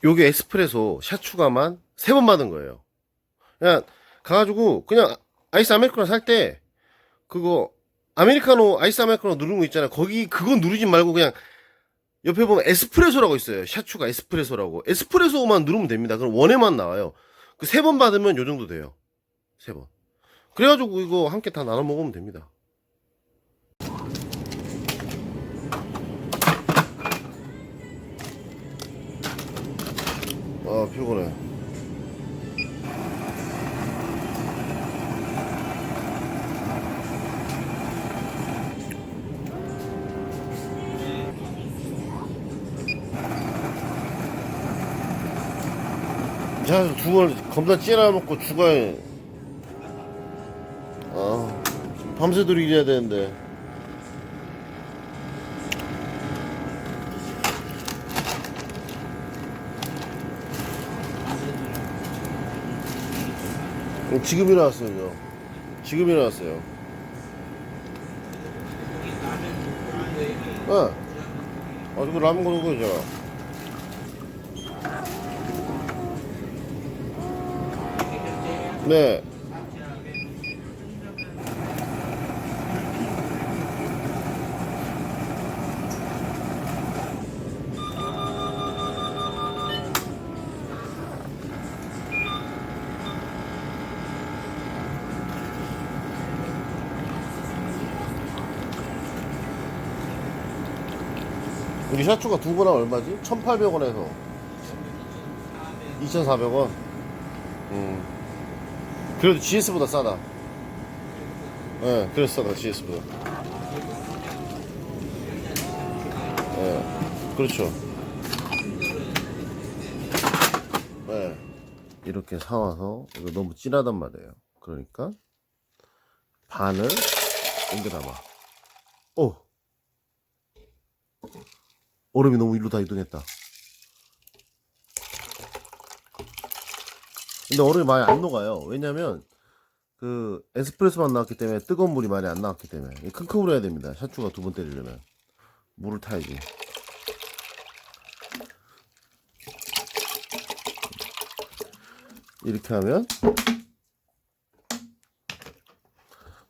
요게 에스프레소 샷 추가만 3번 받은 거예요. 그냥 가가지고 그냥 아이스 아메리카노 살 때 그거 아메리카노 아이스 아메리카노 누르는 거 있잖아요. 거기 그거 누르지 말고 그냥 옆에 보면 에스프레소라고 있어요. 샷 추가 에스프레소라고. 에스프레소만 누르면 됩니다. 그럼 원에만 나와요. 그 3번 받으면 요 정도 돼요. 3번. 그래가지고 이거 함께 다 나눠 먹으면 됩니다. 아 피곤해. 자 죽을 겁나 찌라놓고 죽어야 아 밤새도록 일해야 되는데. 지금 일어났어요 저. 지금 일어났어요. 네. 아 지금 라면 거는 거죠. 네. 우리 샤추가 2번 하면 얼마지? 1,800원에서 2,400원. 그래도 GS보다 싸다. 예, 네, 그래서 싸다, GS보다. 예, 네, 그렇죠. 예. 네. 이렇게 사와서, 이거 너무 진하단 말이에요. 그러니까, 반을 옮겨 담아. 오! 얼음이 너무 일로 다 이동했다. 근데 얼음이 많이 안 녹아요. 왜냐면 그 에스프레소만 나왔기 때문에 뜨거운 물이 많이 안 나왔기 때문에 큰 컵으로 해야 됩니다. 샷추가 2번 때리려면 물을 타야지. 이렇게 하면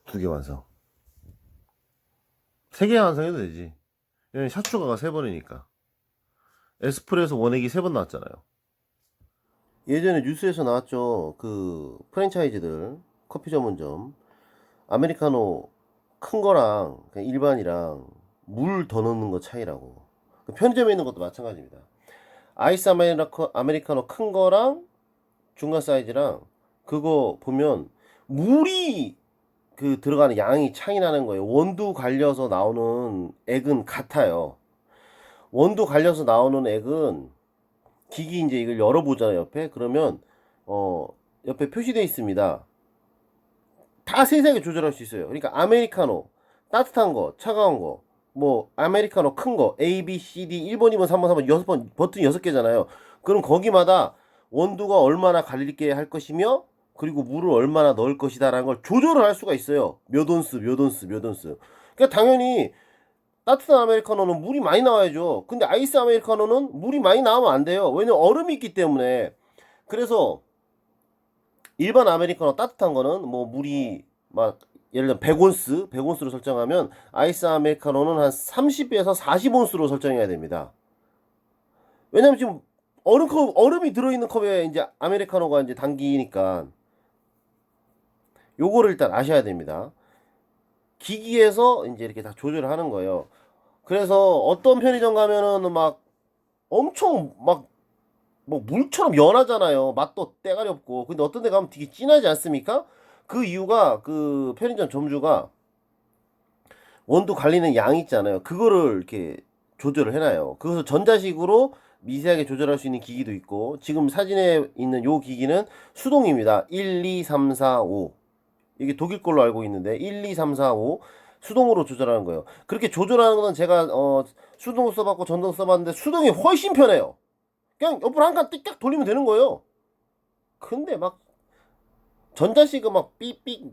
2개 완성. 3개 완성해도 되지. 왜냐면 샷추가가 3번이니까. 에스프레소 원액이 3번 나왔잖아요. 예전에 뉴스에서 나왔죠. 그 프랜차이즈들 커피 전문점 아메리카노 큰 거랑 그냥 일반이랑 물 더 넣는 거 차이라고. 편의점에 있는 것도 마찬가지입니다. 아이스 아메리카노 큰 거랑 중간 사이즈랑 그거 보면 물이 그 들어가는 양이 차이 나는 거예요. 원두 갈려서 나오는 액은 같아요. 원두 갈려서 나오는 액은 기기 이제 이걸 열어보잖아요. 옆에 그러면 옆에 표시되어 있습니다. 다 세세하게 조절할 수 있어요. 그러니까 아메리카노 따뜻한 거, 차가운 거, 뭐 아메리카노 큰 거, A, B, C, D 1번, 2번, 3번, 4번 6번 버튼이 6개잖아요. 그럼 거기마다 원두가 얼마나 갈리게 할 것이며 그리고 물을 얼마나 넣을 것이다라는 걸 조절을 할 수가 있어요. 몇 온스, 몇 온스, 몇 온스. 그러니까 당연히 따뜻한 아메리카노는 물이 많이 나와야죠. 근데 아이스 아메리카노는 물이 많이 나오면 안 돼요. 왜냐면 얼음이 있기 때문에. 그래서 일반 아메리카노 따뜻한 거는 뭐 물이 막 예를 들면 100온스, 100온스로 설정하면 아이스 아메리카노는 한 30에서 40온스로 설정해야 됩니다. 왜냐면 지금 얼음이 들어있는 컵에 이제 아메리카노가 이제 담기니까 요거를 일단 아셔야 됩니다. 기기에서 이제 이렇게 다 조절을 하는 거예요. 그래서 어떤 편의점 가면은 막 엄청 막 뭐 물처럼 연하잖아요. 맛도 때가리 없고. 근데 어떤 데 가면 되게 진하지 않습니까? 그 이유가 그 편의점 점주가 원두 갈리는 양 있잖아요. 그거를 이렇게 조절을 해놔요. 그래서 전자식으로 미세하게 조절할 수 있는 기기도 있고, 지금 사진에 있는 요 기기는 수동입니다. 1, 2, 3, 4, 5. 이게 독일 걸로 알고 있는데 1, 2, 3, 4, 5 수동으로 조절하는 거예요. 그렇게 조절하는 건 제가 수동 써봤고 전동 써봤는데 수동이 훨씬 편해요. 그냥 옆으로 한 칸 띡딱 돌리면 되는 거예요. 근데 막 전자식은 막 삑삑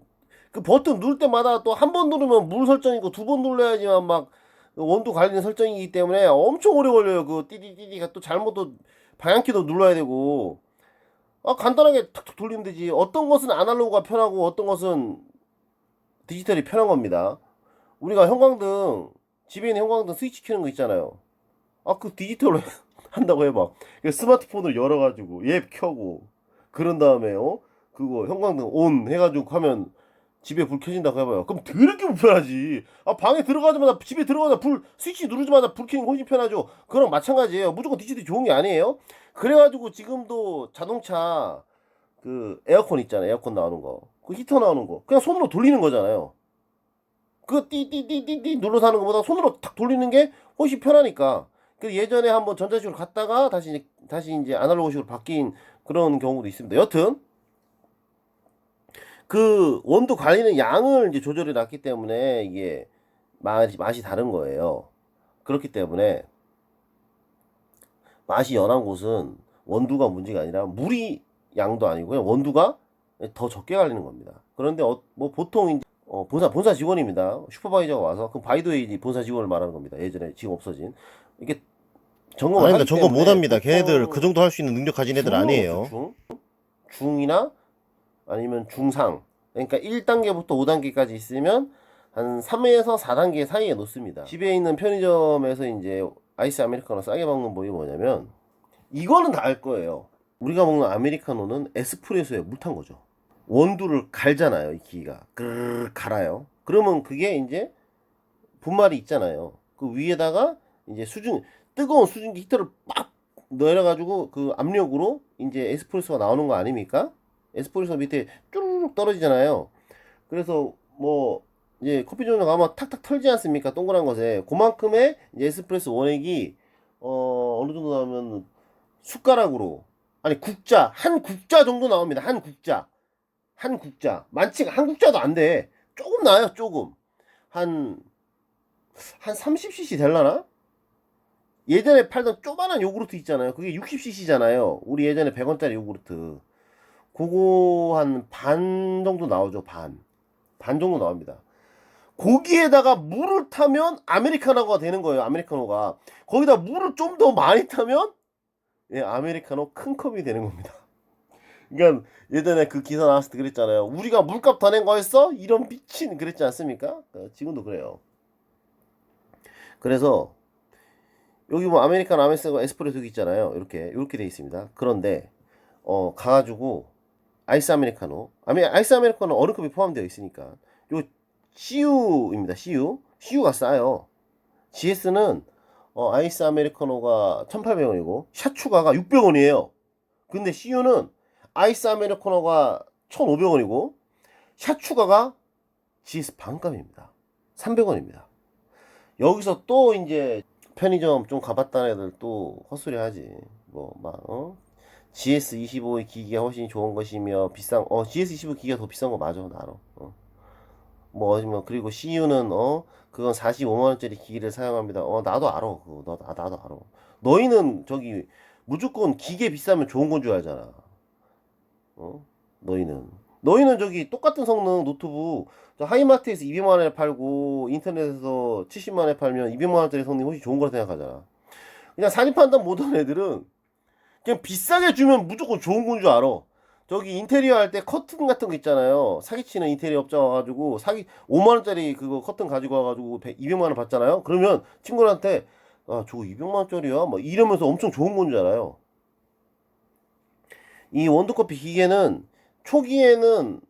그 버튼 누를 때마다 또 한 번 누르면 물 설정이고 2번 눌러야지만 막 원두 관리는 설정이기 때문에 엄청 오래 걸려요. 그 띠디디디가 또 잘못 또 방향키도 눌러야 되고, 간단하게 탁탁 돌리면 되지. 어떤 것은 아날로그가 편하고 어떤 것은 디지털이 편한 겁니다. 우리가 형광등, 집에 있는 형광등 스위치 켜는 거 있잖아요. 그 디지털로 한다고 해봐. 스마트폰을 열어가지고 앱 켜고 그런 다음에 그거 형광등 온 해가지고 하면 집에 불 켜진다고 해봐요. 그럼 더럽게 불편하지. 방에 들어가자마자 집에 들어가자 불 스위치 누르자마자 불 켜는 거 훨씬 편하죠. 그럼 마찬가지예요. 무조건 디지털이 좋은 게 아니에요. 그래가지고 지금도 자동차 그 에어컨 있잖아요. 에어컨 나오는 거, 그 히터 나오는 거 그냥 손으로 돌리는 거잖아요. 그 띠띠띠띠띠 눌러서 하는 것보다 손으로 탁 돌리는 게 훨씬 편하니까. 그 예전에 한번 전자식으로 갔다가 다시 이제 아날로그식으로 바뀐 그런 경우도 있습니다. 여튼 그 원두 관리는 양을 이제 조절해 놨기 때문에 이게 맛이 다른 거예요. 그렇기 때문에 맛이 연한 곳은 원두가 문제가 아니라 물이 양도 아니고요. 원두가 더 적게 갈리는 겁니다. 그런데 뭐 보통 이제 본사 직원입니다. 슈퍼바이저가 와서 그 바이더웨이 본사 직원을 말하는 겁니다. 예전에 지금 없어진 이게 점검을 아닙니다. 하기 점검 때문에 못합니다. 걔네들 보통 그 정도 할 수 있는 능력 가진 애들 아니에요. 중이나 아니면 중상, 그러니까 1단계부터 5단계까지 있으면 한 3에서 4단계 사이에 놓습니다. 집에 있는 편의점에서 이제 아이스 아메리카노 싸게 먹는 법이 뭐냐면, 이거는 다 알 거예요. 우리가 먹는 아메리카노는 에스프레소에 물 탄 거죠. 원두를 갈잖아요. 이 기기가 그르르 갈아요. 그러면 그게 이제 분말이 있잖아요. 그 위에다가 이제 뜨거운 수증기 히터를 빡 내려가지고 그 압력으로 이제 에스프레소가 나오는 거 아닙니까? 에스프레소 밑에 쭈르륵 떨어지잖아요. 그래서 뭐 이제 커피 종류 가면 탁탁 털지 않습니까? 동그란 것에 그만큼의 이제 에스프레소 원액이 어느 정도 나오면 숟가락으로, 아니 국자, 한 국자 정도 나옵니다. 한 국자 많지가, 한 국자도 안 돼. 조금 나요. 조금 한 30cc 될라나? 예전에 팔던 조그만한 요구르트 있잖아요. 그게 60cc잖아요. 우리 예전에 100원짜리 요구르트. 그거 한 반 정도 나오죠. 반 정도 나옵니다. 거기에다가 물을 타면 아메리카노가 되는 거예요. 아메리카노가. 거기다 물을 좀 더 많이 타면 아메리카노 큰 컵이 되는 겁니다. 그러니까 예전에 그 기사 나왔을 때 그랬잖아요. 우리가 물값 더 낸 거였어? 이런 미친, 그랬지 않습니까? 지금도 그래요. 그래서 여기 뭐 아메리카노, 아메리카노, 에스프레소 있잖아요. 이렇게 돼 있습니다. 그런데 가가지고 아이스 아메리카노, 아이스 아메리카노 얼음컵이 포함되어 있으니까 요 CU입니다. CU가 싸요. GS는 아이스 아메리카노가 1,800원이고 샷 추가가 600원이에요. 근데 CU는 아이스 아메리카노가 1,500원이고 샷 추가가 GS 반값입니다. 300원입니다. 여기서 또 이제 편의점 좀 가봤다는 애들 또 헛소리 하지. GS25의 기기가 훨씬 좋은 것이며 GS25 기기가 더 비싼 거 맞아. 나 알아. 그리고 CU는 그건 45만원짜리 기기를 사용합니다. 나도 알아. 그거 나도 알아. 너희는 저기 무조건 기계 비싸면 좋은 건 줄 알잖아. 너희는 저기 똑같은 성능 노트북 하이마트에서 200만원에 팔고 인터넷에서 70만원에 팔면 200만원짜리 성능이 훨씬 좋은 거라 생각하잖아. 그냥 사진 판단 못하는 애들은 그냥 비싸게 주면 무조건 좋은 건 줄 알아. 저기 인테리어 할 때 커튼 같은 거 있잖아요. 사기치는 인테리어 업자 와가지고 5만원짜리 그거 커튼 가지고 와가지고 200만원 받잖아요. 그러면 친구들한테 저거 200만원짜리야 막 이러면서 엄청 좋은 건 줄 알아요. 이 원두커피 기계는 초기에는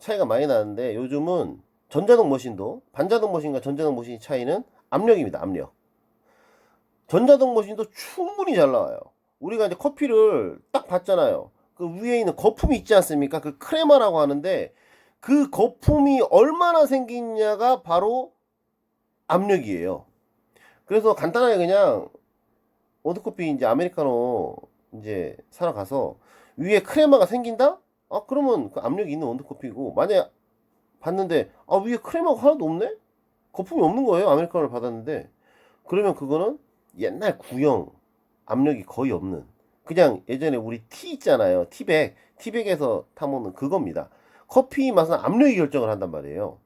차이가 많이 나는데 요즘은 전자동 머신도, 반자동 머신과 전자동 머신 차이는 압력입니다. 압력. 전자동 머신도 충분히 잘 나와요. 우리가 이제 커피를 딱 봤잖아요. 그 위에 있는 거품이 있지 않습니까? 그 크레마라고 하는데 그 거품이 얼마나 생기냐가 바로 압력이에요. 그래서 간단하게 그냥 원두커피 이제 아메리카노 이제 사러 가서 위에 크레마가 생긴다? 그러면 그 압력이 있는 원두커피고, 만약에 봤는데 위에 크레마가 하나도 없네? 거품이 없는 거예요. 아메리카노를 받았는데. 그러면 그거는 옛날 구형 압력이 거의 없는, 그냥 예전에 우리 티 있잖아요. 티백에서 타먹는 그겁니다. 커피 맛은 압력이 결정을 한단 말이에요.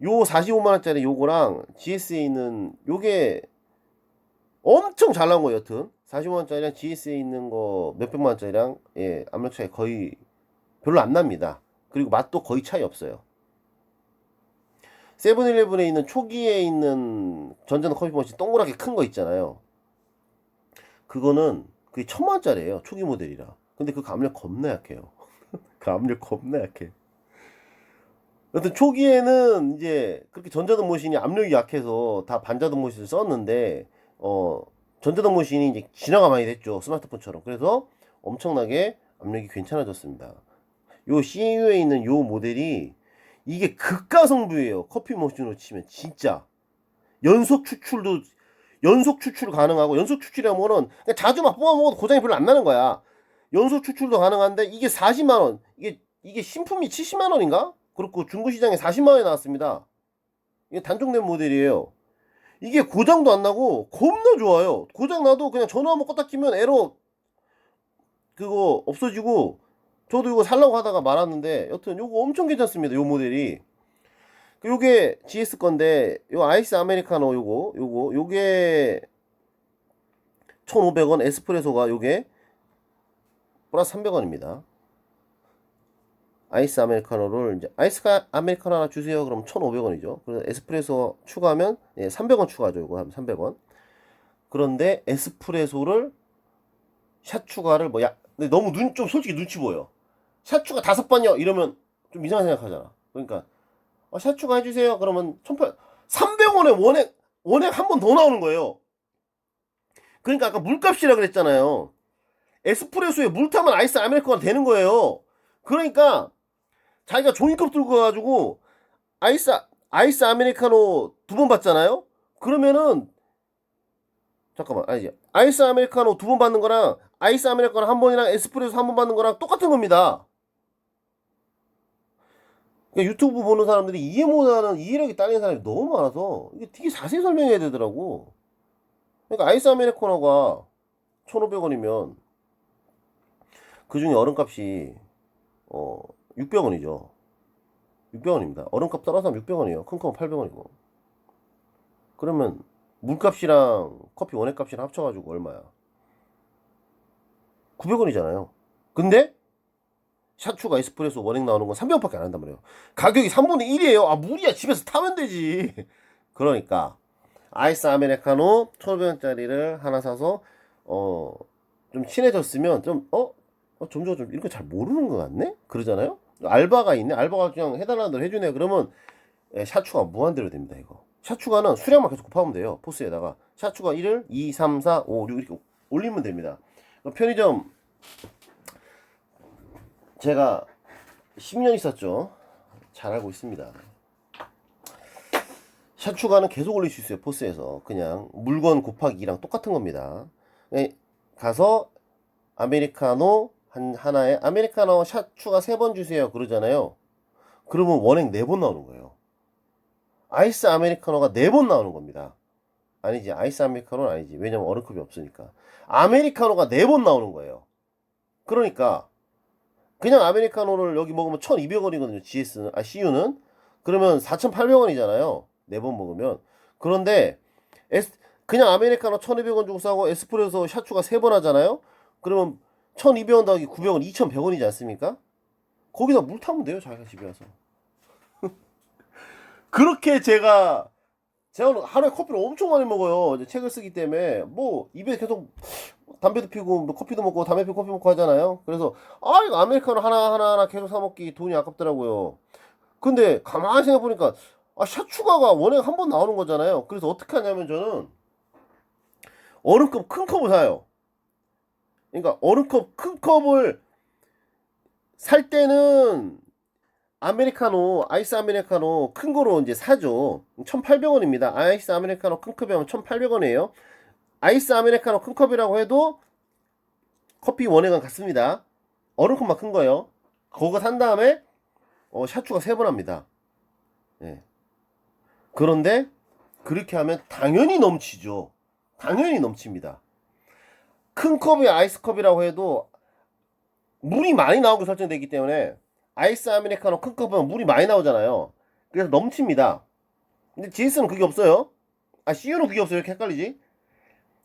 요 45만원짜리 요거랑 GS에 있는 요게 엄청 잘 나온 거예요. 여튼 45만원짜리랑 GS에 있는 거 몇백만원짜리랑 예, 압력 차이 거의 별로 안 납니다. 그리고 맛도 거의 차이 없어요. 세븐일레븐에 있는 초기에 있는 전자는 커피 머신 동그랗게 큰 거 있잖아요. 그거는 그게 1000만원짜리예요. 초기 모델이라. 근데 그 압력 겁나 약해요. 그 압력 겁나 약해. 여튼 초기에는 이제 그렇게 전자등 머신이 압력이 약해서 다 반자등 머신을 썼는데 전자등 머신이 이제 진화가 많이 됐죠. 스마트폰처럼. 그래서 엄청나게 압력이 괜찮아졌습니다. 요 CU에 있는 요 모델이 이게 극가성비예요. 커피 머신으로 치면 진짜 연속 추출 가능하고, 연속 추출이라면은 그냥 자주 막 뽑아 먹어도 고장이 별로 안 나는 거야. 연속 추출도 가능한데 이게 40만원, 이게 신품이 70만원인가? 그렇고 중고 시장에 40만원에 나왔습니다. 이게 단종된 모델이에요. 이게 고장도 안 나고 겁나 좋아요. 고장 나도 그냥 전화 한번 껐다 키면 에러 그거 없어지고. 저도 이거 살라고 하다가 말았는데 여튼 요거 엄청 괜찮습니다. 요 모델이. 요게 GS 건데 요 아이스 아메리카노 요게 1,500원, 에스프레소가 요게 플러스 300원입니다. 아이스 아메리카노를 이제 아이스 아메리카노 하나 주세요. 그럼 1,500원이죠. 그래서 에스프레소 추가하면 예, 300원 추가죠. 요거 하면 300원. 그런데 에스프레소를 샷 추가를 근데 너무 좀 솔직히 눈치 보여. 샷 추가 5번요 이러면 좀 이상하게 생각하잖아. 그러니까 샷 추가 해주세요. 그러면 300원에 원액 한 번 더 나오는 거예요. 그러니까 아까 물값이라 그랬잖아요. 에스프레소에 물 타면 아이스 아메리카노가 되는 거예요. 그러니까 자기가 종이컵 들고 가가지고 아이스 아메리카노 2번 받잖아요. 그러면은 잠깐만, 아니지, 아이스 아메리카노 2번 받는 거랑 아이스 아메리카노 한 번이랑 에스프레소 한 번 받는 거랑 똑같은 겁니다. 그러니까 유튜브 보는 사람들이 이해 못하는, 이해력이 딸리는 사람이 너무 많아서 이게 되게 자세히 설명해야 되더라고. 그러니까 아이스 아메리카노가 1,500원이면 그 중에 얼음값이 600원이죠. 600원입니다. 얼음값 따라서 하면 600원이에요. 큰 컵은 800원이고. 그러면 물값이랑 커피 원액값이랑 합쳐가지고 얼마야? 900원이잖아요. 근데 샷추가 에스프레소 원액 나오는 건 300원밖에 안 한단 말이에요. 가격이 3분의 1이에요. 아, 무리야. 집에서 타면 되지. 그러니까 아이스 아메리카노 1,500원짜리를 하나 사서 좀 친해졌으면 점점 좀 이런 거 잘 모르는 것 같네? 그러잖아요? 알바가 있네? 알바가 그냥 해달라는 대로 해주네? 그러면 샷추가 무한대로 됩니다, 이거. 샷추가는 수량만 계속 곱하면 돼요, 포스에다가. 샷추가 1을 2, 3, 4, 5, 6 이렇게 올리면 됩니다. 편의점 제가 10년 있었죠. 잘 알고 있습니다. 샷추가는 계속 올릴 수 있어요, 포스에서. 그냥 물건 곱하기 2랑 똑같은 겁니다. 가서 아메리카노 하나에 아메리카노 샷 추가 3번 주세요 그러잖아요. 그러면 원액 4번 나오는 거예요. 아이스 아메리카노가 4번 나오는 겁니다. 아니지, 아이스 아메리카노는 아니지. 왜냐면 얼음컵이 없으니까. 아메리카노가 4번 나오는 거예요. 그러니까 그냥 아메리카노를 여기 먹으면 1,200원이거든요. CU는. 그러면 4,800원이잖아요. 4번 먹으면. 그런데 그냥 아메리카노 1,200원 주고 사고 에스프레소 샷 추가 3번 하잖아요. 그러면 1,200원 더하기 900원 2,100원이지 않습니까? 거기다 물 타면 돼요, 자기가 집에 와서. 그렇게 제가 오늘 하루에 커피를 엄청 많이 먹어요. 이제 책을 쓰기 때문에 뭐 입에 계속 담배도 피우고 뭐 커피도 먹고 담배 피우고 커피 먹고 하잖아요. 그래서 이거 아메리카노 하나 계속 사 먹기 돈이 아깝더라고요. 근데 가만히 생각해 보니까 샷 추가가 원액 한 번 나오는 거잖아요. 그래서 어떻게 하냐면 저는 얼음컵 큰 컵을 사요. 그러니까 얼음컵 큰 컵을 살 때는 아이스 아메리카노 큰 거로 이제 사죠. 1,800원입니다. 아이스 아메리카노 큰 컵이 하면 1,800원이에요. 아이스 아메리카노 큰 컵이라고 해도 커피 원액은 같습니다. 얼음컵만 큰 거예요. 그거 산 다음에 샷추가 3번 합니다. 예. 그런데 그렇게 하면 당연히 넘치죠. 당연히 넘칩니다. 큰 컵이 아이스컵이라고 해도 물이 많이 나오게 설정되어 있기 때문에 아이스 아메리카노 큰 컵은 물이 많이 나오잖아요. 그래서 넘칩니다. 근데 GS는 그게 없어요. CU는 그게 없어요. 이렇게 헷갈리지?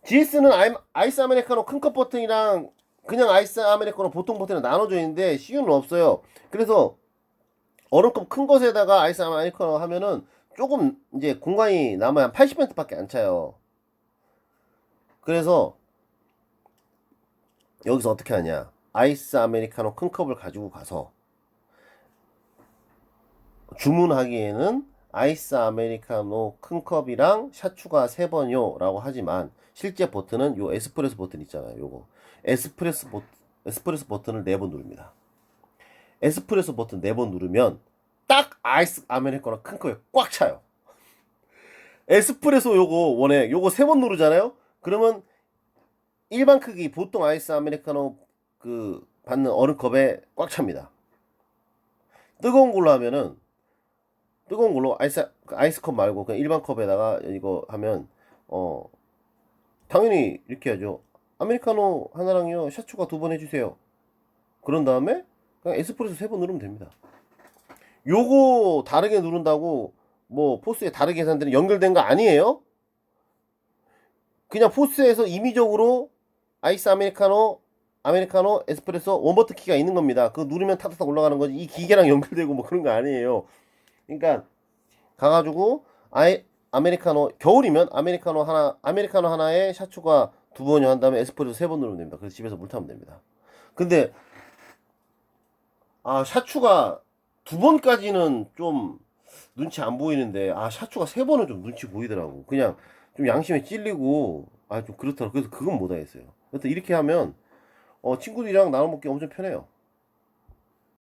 GS는 아이스 아메리카노 큰 컵 버튼이랑 그냥 아이스 아메리카노 보통 버튼이 나눠져 있는데 CU는 없어요. 그래서 얼음컵 큰 것에다가 아이스 아메리카노 하면은 조금 이제 공간이 남아야 한 80%밖에 안 차요. 그래서 여기서 어떻게 하냐, 아이스 아메리카노 큰 컵을 가지고 가서 주문하기에는 아이스 아메리카노 큰 컵이랑 샷 추가 3번요 라고 하지만 실제 버튼은 요 에스프레소 버튼 있잖아요. 요거 에스프레소 버튼을 4번 누릅니다. 에스프레소 버튼 4번 누르면 딱 아이스 아메리카노 큰 컵에 꽉 차요. 에스프레소 요거 원액 요거 3번 누르잖아요. 그러면 일반 크기 보통 아이스 아메리카노 그 받는 얼음컵에 꽉 찹니다. 뜨거운 걸로 하면은 뜨거운 걸로 아이스컵 말고 그냥 일반 컵에다가 이거 하면 당연히 이렇게 하죠. 아메리카노 하나랑요 샷 추가 2번 해주세요. 그런 다음에 그냥 에스프레소 3번 누르면 됩니다. 요거 다르게 누른다고 뭐 포스에 다르게 계산되는 연결된 거 아니에요. 그냥 포스에서 임의적으로 아이스 아메리카노 에스프레소 원버튼 키가 있는 겁니다. 그거 누르면 탁탁탁 올라가는 거지. 이 기계랑 연결되고 뭐 그런 거 아니에요. 그러니까 가가지고 아메리카노 겨울이면 아메리카노 하나에 샷 추가 2번이 한 다음에 에스프레소 3번 누르면 됩니다. 그래서 집에서 물 타면 됩니다. 근데 샷 추가 2번까지는 좀 눈치 안 보이는데 샷 추가 3번은 좀 눈치 보이더라고. 그냥 좀 양심에 찔리고 좀 그렇더라고. 그래서 그건 못 하겠어요. 여튼 이렇게 하면 친구들이랑 나눠 먹기 엄청 편해요.